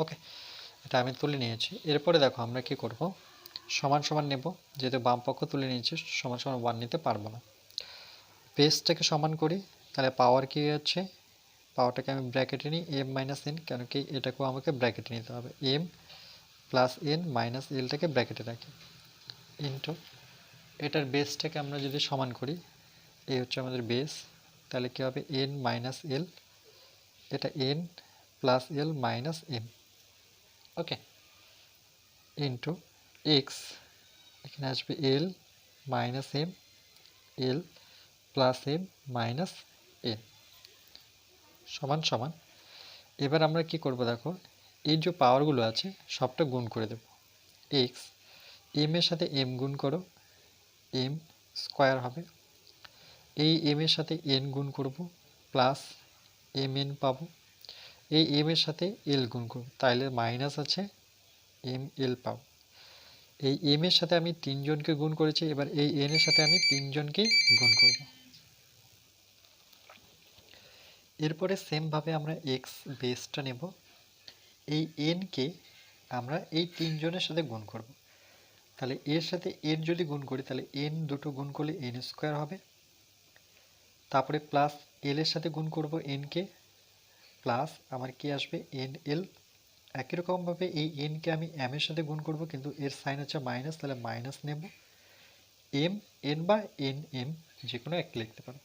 ওকে, এটা আমি তুলে নিয়েছি। এরপরে দেখো আমরা কি করব, সমান সমান নেব, যেহেতু বাম পক্ষ তুলে নিয়েছি সমান সমান 1 নিতে পারবো না। বেসটাকে সমান করি, তাহলে পাওয়ার কি হচ্ছে, পাওয়ারটাকে আমি ব্র্যাকেটে নিই এম মাইনাস এন, কেন কি এটাকেও আমাকে ব্র্যাকেটে নিতে হবে, এম প্লাস এন মাইনাস এলটাকে ব্র্যাকেটে রাখি ইন্টু, এটার বেসটাকে আমরা যদি সমান করি, এই হচ্ছে আমাদের বেস, তাহলে কী হবে এন মাইনাস এল, এটা এন প্লাস এল মাইনাস এম। ওকে, ইন্টু এক্স, এখানে আসবে এল minus M, L plus M minus N সমান সমান। এবার আমরা কি করব, দেখো এই যে পাওয়ারগুলো আছে সবটা গুণ করে দেব। এক্স, এম এর সাথে এম গুণ করো, এম স্কোয়ার হবে, এই এম এর সাথে এন গুণ করব প্লাস এম এন পাবো, এই এম এর সাথে এল গুণ করব, তাইলে মাইনাস আছে এম এল পাবো। এই এম এর সাথে আমি 3 জনকে গুণ করেছি, এবার এই এন এর সাথে আমি 3 জনকে গুণ করব। এরপরে সেমভাবে আমরা এক্স বেসটা নেব, এই এনকে আমরা এই 3 জনের সাথে গুণ করব। তাহলে এর সাথে এন যদি গুণ করি তাহলে এন দুটো গুণ করলে এন স্কোয়ার হবে, তারপরে প্লাস এল এর সাথে গুণ করব এনকে, প্লাস আমার কি আসবে এন এল। একই রকমভাবে এই এনকে আমি এম এর সাথে গুণ করব, কিন্তু এর সাইন হচ্ছে মাইনাস, তাহলে মাইনাস নেব, এম এন বা এন এম যে কোনো এক লিখতে পারো।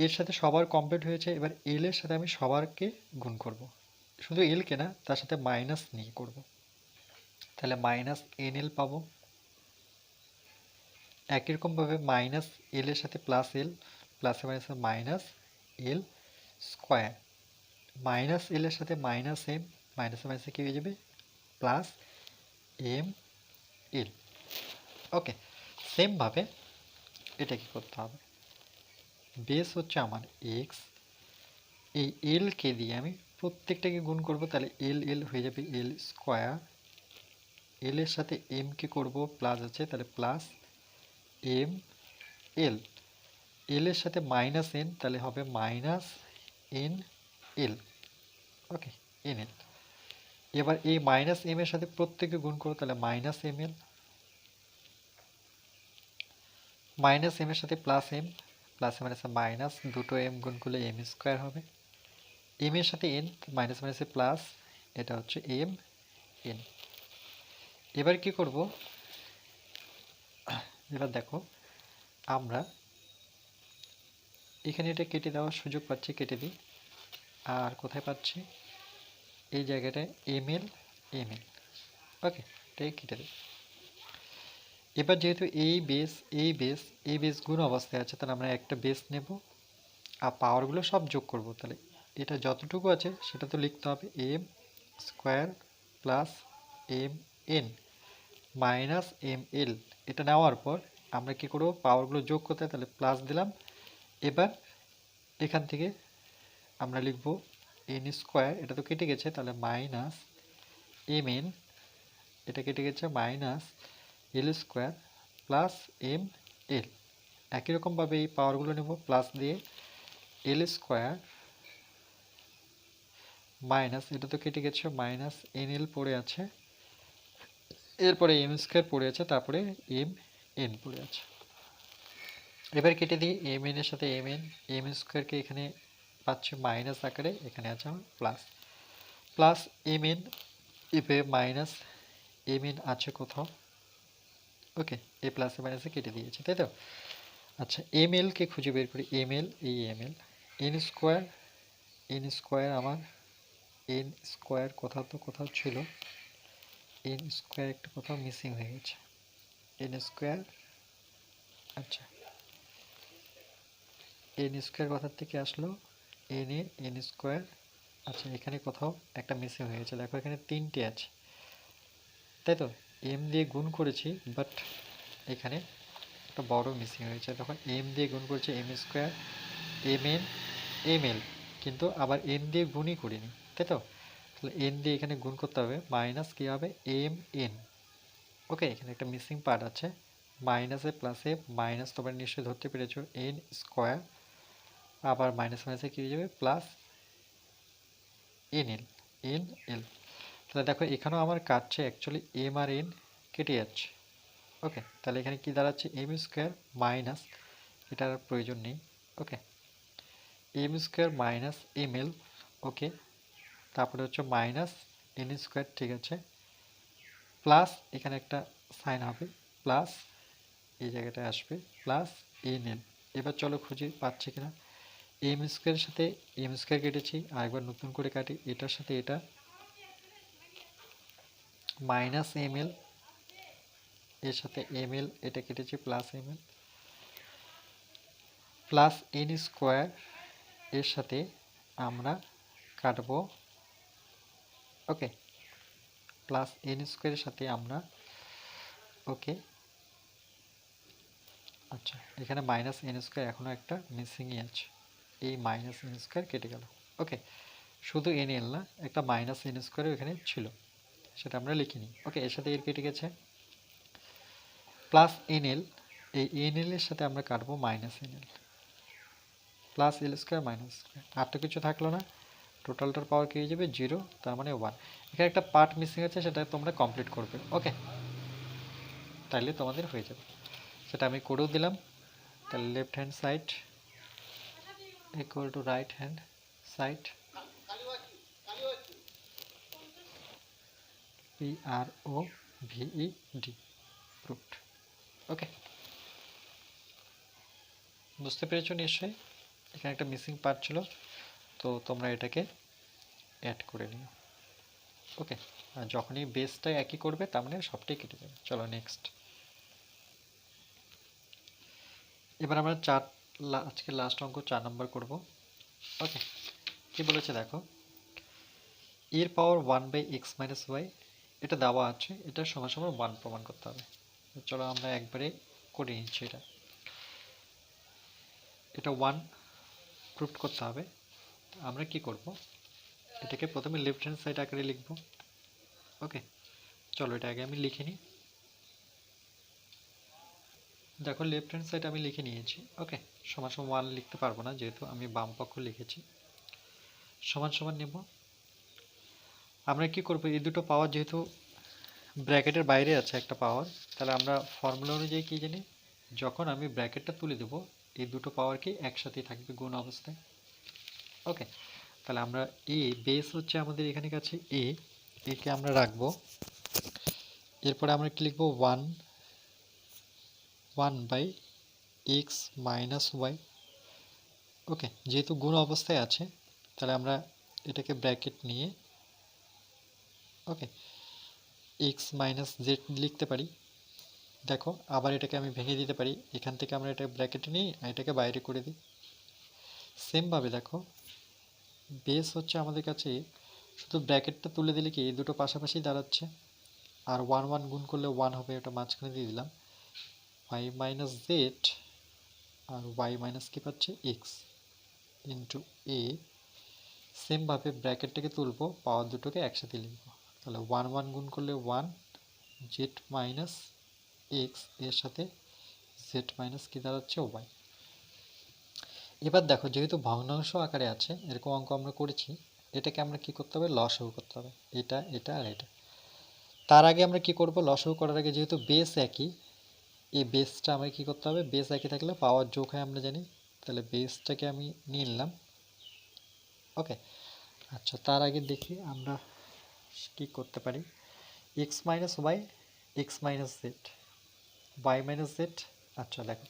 এর সাথে সবার কমপ্লিট হয়েছে, এবার এল এর সাথে আমি সবারকে গুণ করব, শুধু এল কে না তার সাথে মাইনাস নিয়ে করব, তাহলে মাইনাস এন এল পাবো। একই রকমভাবে মাইনাস এল এর সাথে প্লাস এল, প্লাসে মাইনাসে মাইনাস এল স্কোয়ার, মাইনাস এল এর সাথে মাইনাস এম, মাইনাসে মাইনাসে কী হয়ে যাবে প্লাস এম এল। ওকে, সেমভাবে এটা কি করতে হবে, বেস হচ্ছে আমার এক্স, এই এল কে দিয়ে আমি প্রত্যেকটাকে গুণ করব, তাহলে এল এল হয়ে যাবে এল স্কোয়ার, এল এর সাথে এম কে করব প্লাস আছে, তাহলে প্লাস এম এল, এল এর সাথে মাইনাস এন, তাহলে হবে মাইনাস এন এল। ওকে, এন এল। এবার এই মাইনাস এম এর সাথে প্রত্যেকে গুণ করো, তাহলে minus M L, minus M এর সাথে প্লাস এম, প্লাস মাইনাসে মাইনাস, দুটো এম গুণ করলে এম স্কোয়ার হবে, এম এর সাথে এন, মাইনাস মাইনাসে প্লাস, এটা হচ্ছে এম এন। এবার কি করব, এবার দেখো আমরা এখানে এটা কেটে দেওয়ার সুযোগ পাচ্ছি, কেটে দিই। আর কোথায় পাচ্ছি, এই জায়গাটায় ml ml, ওকে, এটাই কেটে দিই। এবার যেহেতু এই বেস গুণ অবস্থায় আছে, তাহলে আমরা একটা বেস নেব আর পাওয়ারগুলো সব যোগ করব। তাহলে এটা যতটুকু আছে সেটা তো লিখতে হবে, M square plus M N minus M L. এটা নেওয়ার পর আমরা কি করব, পাওয়ারগুলো যোগ করতে, তাহলে প্লাস দিলাম। এবার এখান থেকে আমরা লিখব এন স্কোয়ার, এটা তো কেটে গেছে, তাহলে মাইনাস এম এন, এটা কেটে গেছে, minus l square plus M এল। একই রকমভাবে এই পাওয়ারগুলো নেব প্লাস দিয়ে, এল স্কোয়ার মাইনাস, এটা তো কেটে গেছে, মাইনাস এন এল পড়ে আছে, এরপরে এম স্কোয়ার পড়ে আছে, তারপরে এম এন পড়ে আছে। এবার কেটে দিই এম এন এর সাথে এম এন, এম স্কোয়ারকে এখানে পাচ্ছে মাইনাস আকারে, এখানে আছে আমার প্লাস, প্লাস এম এন, এতে মাইনাস এম এন আছে কোথাও, ওকে, এ প্লাসে মাইনাসে কেটে দিয়েছে, তাই তো। আচ্ছা, এম এল কে খুঁজে বের করি, এম এল, এই এম এল, এন স্কোয়ার আমার, এন স্কোয়ার কোথাও তো কোথাও ছিল, এন স্কোয়ার একটা কোথাও মিসিং হয়ে গেছে, এন স্কোয়ার, আচ্ছা এন স্কোয়ার কোথার থেকে আসলো, এন স্কোয়ার, আচ্ছা এখানে কোথাও একটা মিসিং হয়ে গেছে, দেখো এখানে তিনটে আছে, তাই তো, এম দিয়ে গুণ করেছি, বাট এখানে একটা বড় মিসিং হয়েছে, তখন এম দিয়ে গুণ করেছি M square, M N, M L, কিন্তু আবার এন দিয়ে গুণই করিনি, তাই তো, তাহলে এন দিয়ে এখানে গুণ করতে হবে, মাইনাস কী হবে, এম এন, ওকে, এখানে একটা মিসিং পার্ট আছে, মাইনাসে প্লাসে মাইনাস, তোমরা নিশ্চয়ই ধরতে পেরেছো, এন স্কোয়ার, আবার মাইনাস মাইনাসে কী হয়ে যাবে, plus N L, N L. তাহলে দেখো এখানেও আমার কাটছে, অ্যাকচুয়ালি এম আর এন কেটে যাচ্ছে, ওকে, তাহলে এখানে কি দাঁড়াচ্ছে, এম স্কোয়ার মাইনাস, এটার প্রয়োজন নেই, okay, m square minus M l, okay, তারপরে হচ্ছে মাইনাস এন স্কোয়ার, ঠিক আছে, প্লাস এখানে একটা সাইন হবে, প্লাস এই জায়গাটায় আসবে, প্লাস এন এল। এবার চলো খুঁজি পাচ্ছি কিনা, এম স্কোয়ারের সাথে এম স্কোয়ার কেটেছি, আর একবার নতুন করে কাটি, এটার সাথে এটা, মাইনাস এম এল, এর সাথে এম এল, এটা কেটেছি, plus M L, plus N square, এর সাথে আমরা কাটবো, ওকে, প্লাস এন স্কোয়ারের সাথে আমরা, ওকে, আচ্ছা এখানে মাইনাস এন স্কোয়ার এখনও একটা মিসিংই আছে, এই মাইনাস এন স্কোয়ার কেটে গেল, ওকে, শুধু এন এল না, একটা মাইনাস এন স্কোয়ারও এখানে ছিল, সেটা আমরা লিখিনি, ওকে, এর সাথে এর কেটে গেছে, প্লাস এন এল, এই এন এল এর সাথে আমরা কাটবো minus N L, plus L square minus square, আর তো কিছু থাকলো না, টোটালটার পাওয়ার কি হয়ে যাবে, জিরো, তার মানে ওয়ান। এখানে একটা পার্ট মিসিং আছে, সেটা তোমরা কমপ্লিট করবে, ওকে, তাইলে তোমাদের হয়ে যাবে, সেটা আমি করেও দিলাম। তাহলে left hand side equal to right hand side, PROVED, proved, okay, বুঝতে পেরেছো নিশ্চয়ই, এখানে একটা মিসিং পার্ট ছিল, তো তোমরা এটাকে অ্যাড করে নিও, ওকে, আর যখনই বেসটা একই করবে তার মানে সবটাই কেটে যাবে। চলো নেক্সট, এবার আমরা আজকে লাস্ট অঙ্ক 4 নম্বর করব, ওকে, কি বলেছে দেখো, এর পাওয়ার 1/x মাইনাস ওয়াই, এটা দেওয়া আছে, এটা সমান সমান 1 প্রমাণ করতে হবে। চলো আমরা একবারে করে নিচ্ছি, এটা 1 প্রুফ করতে হবে। আমরা কি করব, এটাকে প্রথমে লেফট হ্যান্ড সাইড আকারে লিখব, ওকে, চলো এটা আগে আমি লিখে নিই। দেখো লেফট হ্যান্ড সাইড আমি লিখে নিয়েছি, ওকে, সমান সমান 1 লিখতে পারবো না, যেহেতু আমি বাম পক্ষ লিখেছি, সমান সমান নেব। আমরা কি করব, এই দুটো পাওয়ার যেহেতু ব্র্যাকেটের বাইরে আছে একটা পাওয়ার, তাহলে আমরা ফর্মুলা অনুযায়ী কি জানি, যখন আমি ব্র্যাকেটটা তুলে দেব, এই দুটো পাওয়ার কি একসাথেই থাকবে গুণ অবস্থায়, ওকে, তাহলে আমরা এ বেস হচ্ছে আমাদের এখানে কাছে এ, একে আমরা রাখবো এরপরে আমরা কি লিখবো 1 বাই এক্স মাইনাস ওয়াই। ওকে, যেহেতু গুণ অবস্থায় আছে তাহলে আমরা এটাকে ব্র্যাকেট নিয়ে ওকে এক্স মাইনাস জেড লিখতে পারি। দেখো আবার এটাকে আমি ভেঙে দিতে পারি, এখান থেকে আমরা এটা ব্র্যাকেটে নিই আর এটাকে বাইরে করে দিই। সেমভাবে দেখো বেস হচ্ছে আমাদের কাছে, শুধু ব্র্যাকেটটা তুলে দিলে কি এই দুটো পাশাপাশি দাঁড়াচ্ছে, আর 1 গুণ করলে 1 হবে, এটা মাঝখানে দিয়ে দিলাম ওয়াই মাইনাস জেড, আর ওয়াই মাইনাস কি পাচ্ছে এক্স ইন্টু এ। সেমভাবে ব্র্যাকেটটাকে তুলবো, পাওয়ার দুটোকে একসাথে লিখবো, তাহলে 1 গুণ করলে 1 জেড মাইনাস এক্স এর সাথে জেড মাইনাস কি দাঁড়াচ্ছে ওয়াই। এবার দেখো যেহেতু ভগ্নাংশ আকারে আছে, এরকম অঙ্ক আমরা করেছি, এটাকে আমরা কি করতে হবে লসাগু করতে হবে, এটা এটা আর এটা। তার আগে আমরা কি করব, লসাগু করার আগে যেহেতু বেস একই, এই বেসটা আমরা কি করতে হবে, বেস একই থাকলে পাওয়ার যোগ হয় আমরা জানি, তাহলে বেসটাকে আমি নিয়ে নিলাম। ওকে, আচ্ছা তার আগে দেখি আমরা কি করতে পারি, X minus Y X minus Z Y minus Z. আচ্ছা দেখো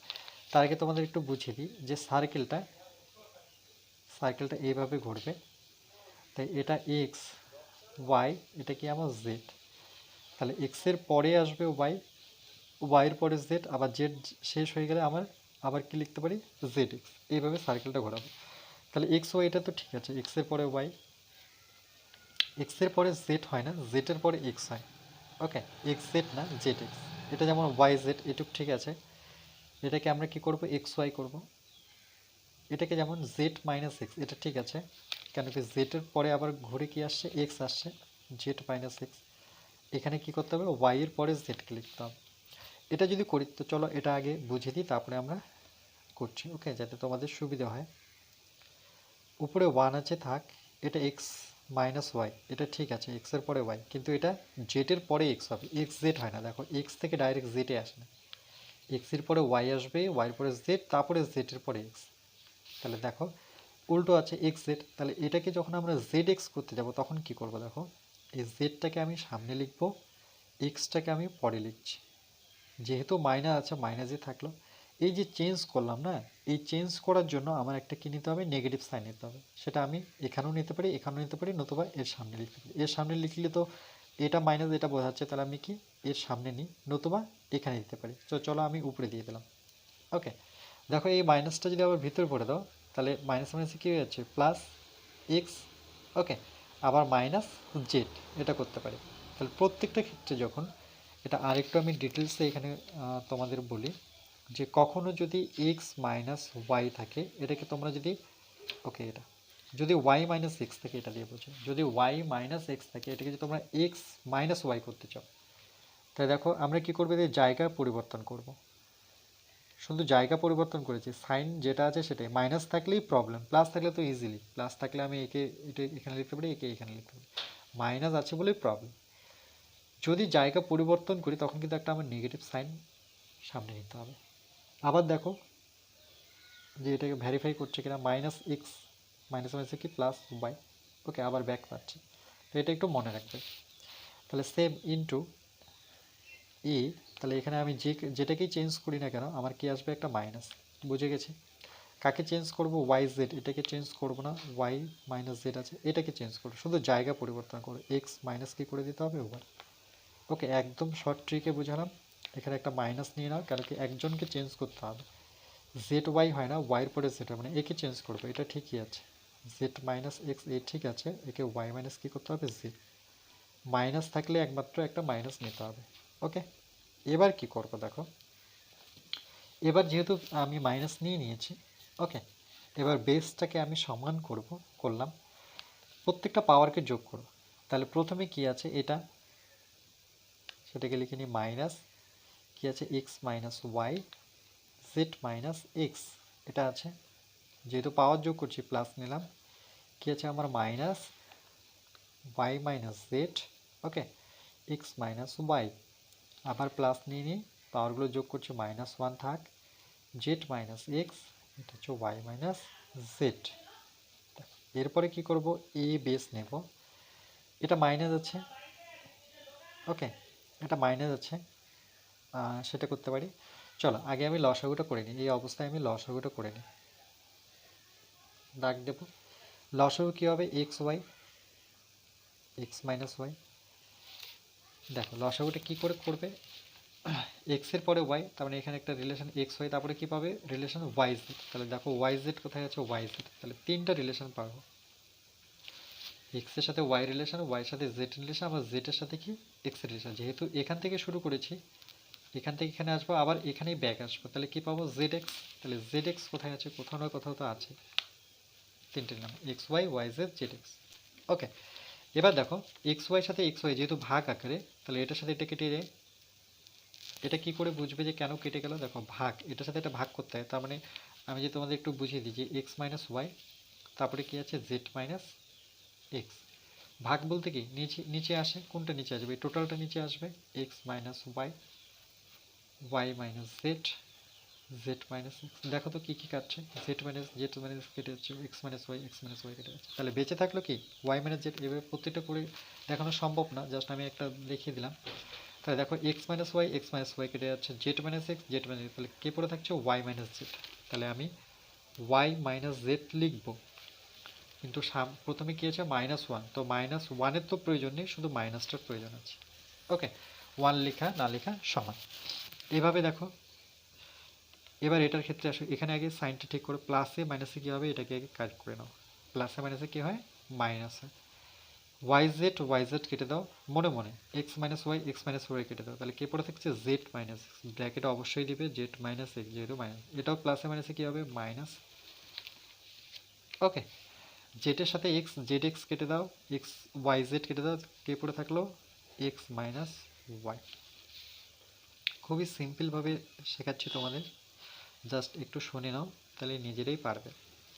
তার আগে তোমাদের একটু বুঝিয়ে দিই যে সার্কেলটা এইভাবে ঘুরবে, তাই এটা এক্স ওয়াই, এটা কি আমার জেড, তাহলে এক্সের পরে আসবে ওয়াই, ওয়াইয়ের পরে জেড, আবার জেড শেষ হয়ে গেলে আমার আবার কি লিখতে পারি জেড এক্স, এইভাবে সার্কেলটা ঘোরাবো। তাহলে এক্স ওয়াই এটা তো ঠিক আছে, এক্সের পরে ওয়াই, এক্সের পরে জেড হয় না, জেডের পরে এক্স হয়। ওকে, এক্স জেড না জেড এক্স, এটা যেমন ওয়াই জেড এটুক ঠিক আছে, এটাকে আমরা কি করব এক্স ওয়াই করবো। এটাকে যেমন জেড মাইনাস এক্স, এটা ঠিক আছে, কেন কি জেডের পরে আবার ঘুরে কি আসছে এক্স আসছে, জেড মাইনাস এক্স। এখানে কি করতে হবে ওয়াই এর পরে জেডকে লিখতে হবে। এটা যদি করি তো চলো এটা আগে বুঝিয়ে দিই, তারপরে আমরা করছি, ওকে, যাতে তোমাদের সুবিধা হয়। উপরে 1 আছে থাক, এটা এক্স মাইনাস ওয়াই, এটা ঠিক আছে এক্সের পরে ওয়াই, কিন্তু এটা জেডের পরে এক্স হবে, এক্স জেড হয় না, দেখো এক্স থেকে ডাইরেক্ট জেডে আসে না, এক্সের পরে ওয়াই আসবে, ওয়াইয়ের পরে জেড, তারপরে জেডের পরে এক্স। তাহলে দেখো উল্টো আছে এক্স জেড, তাহলে এটাকে যখন আমরা জেড এক্স করতে যাব তখন কি করব, দেখো এই জেডটাকে আমি সামনে লিখবো, এক্সটাকে আমি পরে লিখছি, যেহেতু মাইনাস আছে মাইনাসই থাকলো। এই যে চেঞ্জ করলাম না, এই চেঞ্জ করার জন্য আমার একটা কি নিতে হবে নেগেটিভ সাইন নিতে হবে, সেটা আমি এখানেও নিতে পারি এখানেও নিতে পারি, নতুবা এর সামনে লিখতে পারি। এর সামনে লিখলে তো এটা মাইনাস এটা বোঝাচ্ছে, তাহলে আমি কি এর সামনে নিই, নতুবা এখানে দিতে পারি। তো চলো আমি উপরে দিয়ে দিলাম। ওকে, দেখো এই মাইনাসটা যদি আবার ভিতরে পড়ে দাও তাহলে মাইনাস মাইনাসে কী হয়ে যাচ্ছে প্লাস এক্স। ওকে, আবার মাইনাস জেড, এটা করতে পারি। তাহলে প্রত্যেকটা ক্ষেত্রে যখন এটা আরেকটু আমি ডিটেলসে এখানে তোমাদের বলি, যে কখনো যদি এক্স মাইনাস ওয়াই থাকে, এটাকে তোমরা যদি ওকে এটা যদি ওয়াই মাইনাস এক্স থাকে, এটা দিয়ে বোঝো, যদি ওয়াই মাইনাস এক্স থাকে এটাকে যদি তোমরা এক্স মাইনাস ওয়াই করতে চাও, তাই দেখো আমরা কি করবো, যে জায়গা পরিবর্তন করব, শুধু জায়গা পরিবর্তন করেছি, সাইন যেটা আছে সেটাই, মাইনাস থাকলেই প্রবলেম, প্লাস থাকলে তো ইজিলি, প্লাস থাকলে আমি একে এটা এখানে লিখতে পারি, একে এখানে লিখতে পারি, মাইনাস আছে বলেই প্রবলেম। যদি জায়গা পরিবর্তন করি তখন কিন্তু একটা আমার নেগেটিভ সাইন সামনে নিতে হবে। আবার দেখো যে এটাকে ভেরিফাই করছে কিনা, মাইনাস এক্স মাইনাস মাইনাসে কি প্লাস ওয়াই। ওকে, আবার ব্যাক পাচ্ছি, তো এটা একটু মনে রাখবে। তাহলে সেম ইন্টু ই, তাহলে এখানে আমি যেটাকেই চেঞ্জ করি না কেন আমার কি আসবে একটা মাইনাস, বুঝে গেছি। কাকে চেঞ্জ করব ওয়াই জেড, এটাকে চেঞ্জ করব না, ওয়াই মাইনাস জেড আছে এটাকে চেঞ্জ করব, শুধু জায়গা পরিবর্তন করো, এক্স মাইনাস কি করে দিতে হবে ওয়াই। ওকে, একদম শর্ট ট্রিকে বুঝালাম। এখানে একটা মাইনাস নিয়ে নাও, কারণ কি একজনকে চেঞ্জ করতে হবে, জেড ওয়াই হয় না, ওয়াইয়ের পরে জেড হবে, মানে একে চেঞ্জ করবো, এটা ঠিকই আছে, জেড মাইনাস এক্স এ ঠিক আছে, একে ওয়াই মাইনাস কী করতে হবে জেড, মাইনাস থাকলে একমাত্র একটা মাইনাস নিতে হবে। ওকে, এবার কি করব দেখো, এবার যেহেতু আমি মাইনাস নিয়ে নিয়েছি, ওকে, এবার বেসটাকে আমি সমান করলাম, প্রত্যেকটা পাওয়ারকে যোগ করব। তাহলে প্রথমে কি আছে এটা, সেটাকে লিখে নিই মাইনাস কি আছে X minus Y Z minus X, এটা আছে, যেহেতু পাওয়ার যোগ করছি প্লাস নিলাম, কি আছে আমার মাইনাস ওয়াই মাইনাস জেড, ওকে, এক্স মাইনাস ওয়াই, আবার প্লাস নিয়ে নিই, পাওয়ারগুলো যোগ করছি মাইনাস ওয়ান থাক, জেড মাইনাস এক্স, এটা হচ্ছে ওয়াই মাইনাস জেড। এরপরে কি করব, এ বেস নেব, এটা মাইনাস আছে, ওকে, এটা মাইনাস আছে, সেটা করতে পারি। চলো আগে আমি লসাগুটা করে নিই, এই অবস্থায় আমি লসাগুটা করে নিই। দাগ দেব, লসাগু কী হবে, X Y, X minus Y. দেখো লসাগুটা কী করে করবে, এক্সের পরে ওয়াই, তার মানে এখানে একটা রিলেশন এক্স ওয়াই, তারপরে কী পাবে, রিলেশন ওয়াই জেড। তাহলে দেখো ওয়াই জেড কোথায় আছে, ওয়াই জেড, তাহলে তিনটা রিলেশন পাবো। এক্সের সাথে ওয়াই রিলেশন, ওয়াইয়ের সাথে জেড রিলেশন, আবার জেডের সাথে কি এক্সের রিলেশন। যেহেতু এখান থেকে শুরু করেছি, এখান থেকে এখানে আসবো, আবার এখানেই ব্যাক আসবো, তাহলে কি পাবো, জেড এক্স। তাহলে জেড এক্স কোথায় আছে, কোথাও না কোথাও তো আছে, তিনটের নাম x y, y z, z x. Okay, এবার দেখো এক্স ওয়াইয়ের সাথে এক্স ওয়াই যেহেতু ভাগ আকারে, তাহলে এটার সাথে এটা কেটে যায়। এটা কি করে বুঝবে যে কেন কেটে গেল, দেখো ভাগ, এটার সাথে এটা ভাগ করতে হয়। তার মানে আমি যে তোমাদের একটু বুঝিয়ে দিই যে এক্স মাইনাস ওয়াই, তারপরে কি আছে, জেড মাইনাস এক্স। ভাগ বলতে কি নিচে নিচে আসে, কোনটা নিচে আসবে, টোটালটা নিচে আসবে, X minus Y, Y minus Z, Z minus X. দেখো তো কী কী কাটছে, জেড মাইনাস কেটে যাচ্ছে, এক্স মাইনাস ওয়াই কেটে যাচ্ছে। তাহলে বেঁচে থাকলো কি, ওয়াই মাইনাস জেড। এভাবে প্রত্যেকটা করে দেখানো সম্ভব না, জাস্ট আমি একটা দেখিয়ে দিলাম। তাহলে দেখো এক্স মাইনাস ওয়াই কেটে যাচ্ছে, Z minus x, Z minus, তাহলে কে পড়ে থাকছে, ওয়াই মাইনাস জেড। তাহলে আমি ওয়াই মাইনাস জেড লিখবো, কিন্তু প্রথমে কী আছে, মাইনাস ওয়ান, তো মাইনাস ওয়ানের তো প্রয়োজন নেই, শুধু মাইনাসটার প্রয়োজন আছে। ওকে, ওয়ান লেখা না লেখা সমান। এভাবে দেখো, এবার এটার ক্ষেত্রে আসো, এখানে আগে সাইনটা ঠিক করে, প্লাসে মাইনাসে কী হবে, এটাকে আগে কাজ করে নাও। প্লাসে মাইনাসে কী হয়, মাইনাস হয়। ওয়াই জেড কেটে দাও মনে মনে, এক্স মাইনাস ওয়াই কেটে দাও, তাহলে কে পড়ে থাকছে, জেড মাইনাস এক্স। ব্র্যাকেট অবশ্যই দিবে জেড মাইনাস এক্স, যেহেতু মাইনাস, এটাও প্লাসে মাইনাসে কী হবে, মাইনাস। ওকে, জেডের সাথে এক্স, জেড এক্স কেটে দাও, এক্স ওয়াই জেড কেটে দাও, কে পড়ে থাকলো, এক্স মাইনাস ওয়াই। খুবই সিম্পলভাবে শেখাচ্ছি তোমাদের, জাস্ট একটু শুনে নাও, তাহলে নিজেরাই পারবে।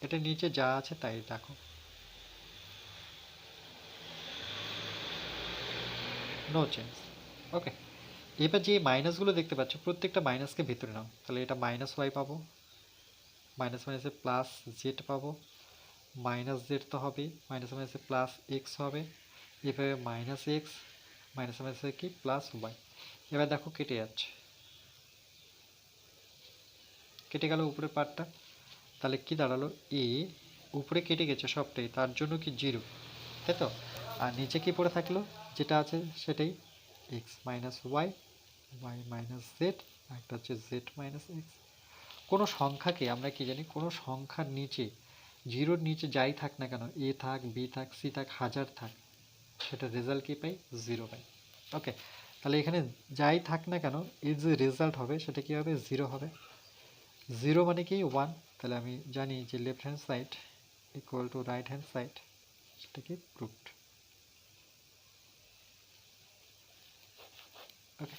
এটা নিচে যা আছে তাই দেখো, নো চেঞ্জ। ওকে, এবার যে মাইনাসগুলো দেখতে পাচ্ছ, প্রত্যেকটা মাইনাসকে ভিতরে নাও, তাহলে এটা মাইনাস ওয়াই পাবো, মাইনাস মাইনাসে প্লাস জেড পাবো, মাইনাস জেড তো হবে, মাইনাস মাইনাসে প্লাস এক্স হবে, এভাবে মাইনাস এক্স, মাইনাস মাইনাসে কি প্লাস ওয়াই। এবার দেখো কেটে যাচ্ছে, কেটে গেল উপরের পার্টটা, তাহলে কি দাঁড়ালো, এ উপরে কেটে গেছে সবটাই, তার জন্য কি জিরো, তাই তো। আর নিচে কি পড়ে থাকলো, যেটা আছে সেটাই, X minus Y, Y minus Z, একটা হচ্ছে জেড মাইনাস এক্স। কোনো সংখ্যাকে আমরা কি জানি, কোনো সংখ্যার নিচে, জিরোর নিচে যাই থাক না কেন, এ থাক, বি থাক, সি থাক, হাজার থাক, সেটা রেজাল্ট কি পাই, জিরো পাই। ওকে, তাহলে এখানে যাই থাক না কেন, এর যে রেজাল্ট হবে সেটা কি হবে, জিরো হবে। জিরো মানে কি, ওয়ান। তাহলে আমি জানি যে left hand side equal to right hand side, সেটা কি প্রুভড। ওকে।